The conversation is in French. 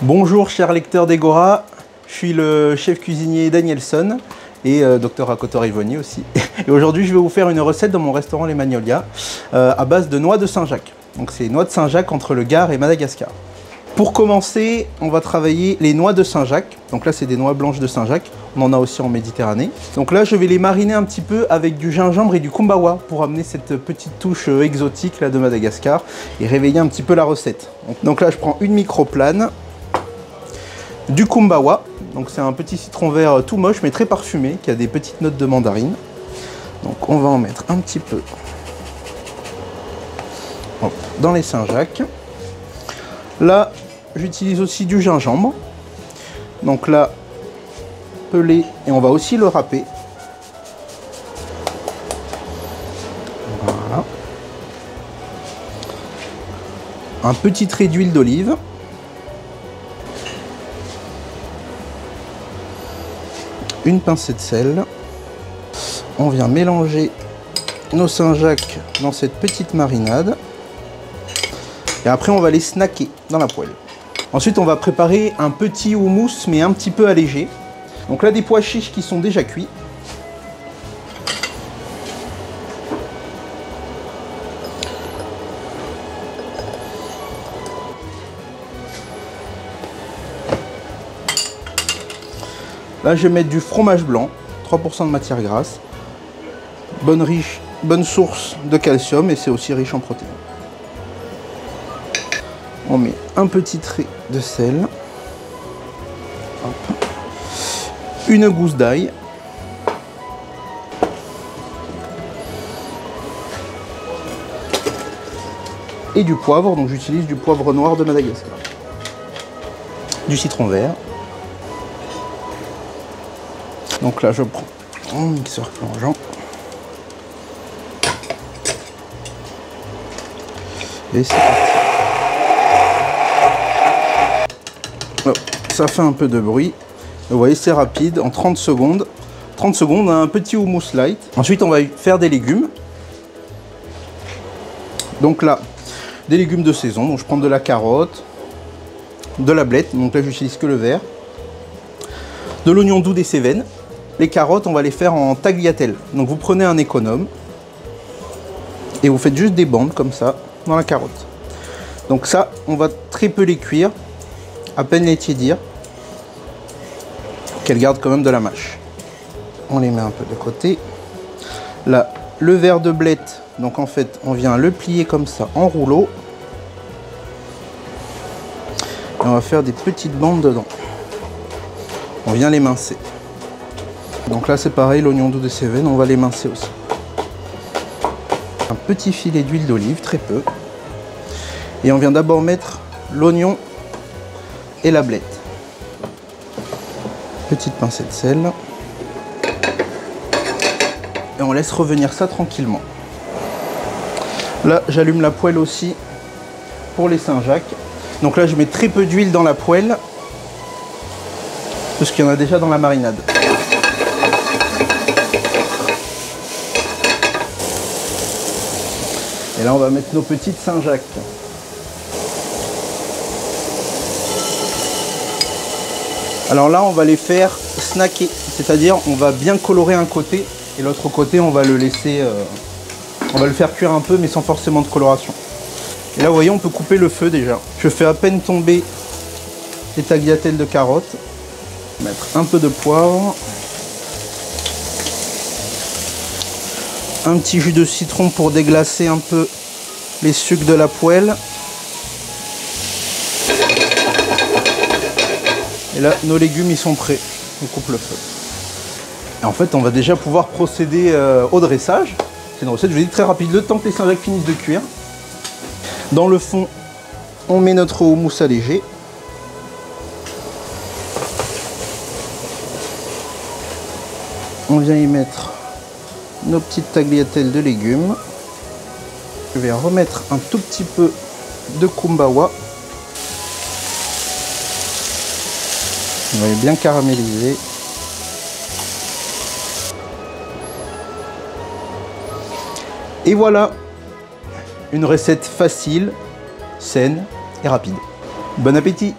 Bonjour chers lecteurs d'Egora, je suis le chef cuisinier Danielson et docteur Akotor Ivoni aussi. Et aujourd'hui je vais vous faire une recette dans mon restaurant Les Magnolias à base de noix de Saint-Jacques. Donc c'est noix de Saint-Jacques entre le Gard et Madagascar. Pour commencer, on va travailler les noix de Saint-Jacques. Donc là c'est des noix blanches de Saint-Jacques, on en a aussi en Méditerranée. Donc là je vais les mariner un petit peu avec du gingembre et du kumbawa pour amener cette petite touche exotique là de Madagascar et réveiller un petit peu la recette. Donc là je prends une microplane, du kumbawa, donc c'est un petit citron vert tout moche mais très parfumé qui a des petites notes de mandarine. Donc on va en mettre un petit peu dans les Saint-Jacques. Là j'utilise aussi du gingembre, donc là pelé, et on va aussi le râper. Voilà. Un petit trait d'huile d'olive. Une pincée de sel. On vient mélanger nos Saint-Jacques dans cette petite marinade. Et après on va les snacker dans la poêle. Ensuite on va préparer un petit houmous mais un petit peu allégé. Donc là des pois chiches qui sont déjà cuits. Là je vais mettre du fromage blanc, 3% de matière grasse. Bonne source de calcium et c'est aussi riche en protéines. On met un petit trait de sel. Hop. Une gousse d'ail. Et du poivre, donc j'utilise du poivre noir de Madagascar. Du citron vert. Donc là je prends mon mixeur plongeant. Et c'est parti. Oh, ça fait un peu de bruit. Vous voyez, c'est rapide, en 30 secondes. 30 secondes, un petit houmous light. Ensuite, on va faire des légumes. Donc là, des légumes de saison. Donc je prends de la carotte, de la blette. Donc là, j'utilise que le vert. De l'oignon doux, des cévennes. Les carottes, on va les faire en tagliatelle. Donc vous prenez un économe et vous faites juste des bandes comme ça dans la carotte. Donc ça, on va très peu les cuire, à peine les tiédir, qu'elles gardent quand même de la mâche. On les met un peu de côté. Là, le verre de blette, donc en fait, on vient le plier comme ça en rouleau. Et on va faire des petites bandes dedans. On vient l'émincer. Donc là c'est pareil, l'oignon doux de Cévennes, on va l'émincer aussi. Un petit filet d'huile d'olive, très peu. Et on vient d'abord mettre l'oignon et la blette. Petite pincée de sel. Et on laisse revenir ça tranquillement. Là j'allume la poêle aussi pour les Saint-Jacques. Donc là je mets très peu d'huile dans la poêle, parce qu'il y en a déjà dans la marinade. Et là, on va mettre nos petites Saint-Jacques. Alors là, on va les faire snacker. C'est-à-dire, on va bien colorer un côté et l'autre côté, on va le laisser... on va le faire cuire un peu, mais sans forcément de coloration. Et là, vous voyez, on peut couper le feu déjà. Je fais à peine tomber les tagliatelles de carottes. Mettre un peu de poivre. Un petit jus de citron pour déglacer un peu les sucs de la poêle. Et là, nos légumes, ils sont prêts. On coupe le feu. Et en fait, on va déjà pouvoir procéder au dressage. C'est une recette, je vous dis, très rapide. Le temps que les Saint-Jacques finissent de cuire. Dans le fond, on met notre houmous allégé. On vient y mettre nos petites tagliatelles de légumes. Je vais remettre un tout petit peu de kumbawa. On va bien caraméliser. Et voilà, une recette facile, saine et rapide. Bon appétit!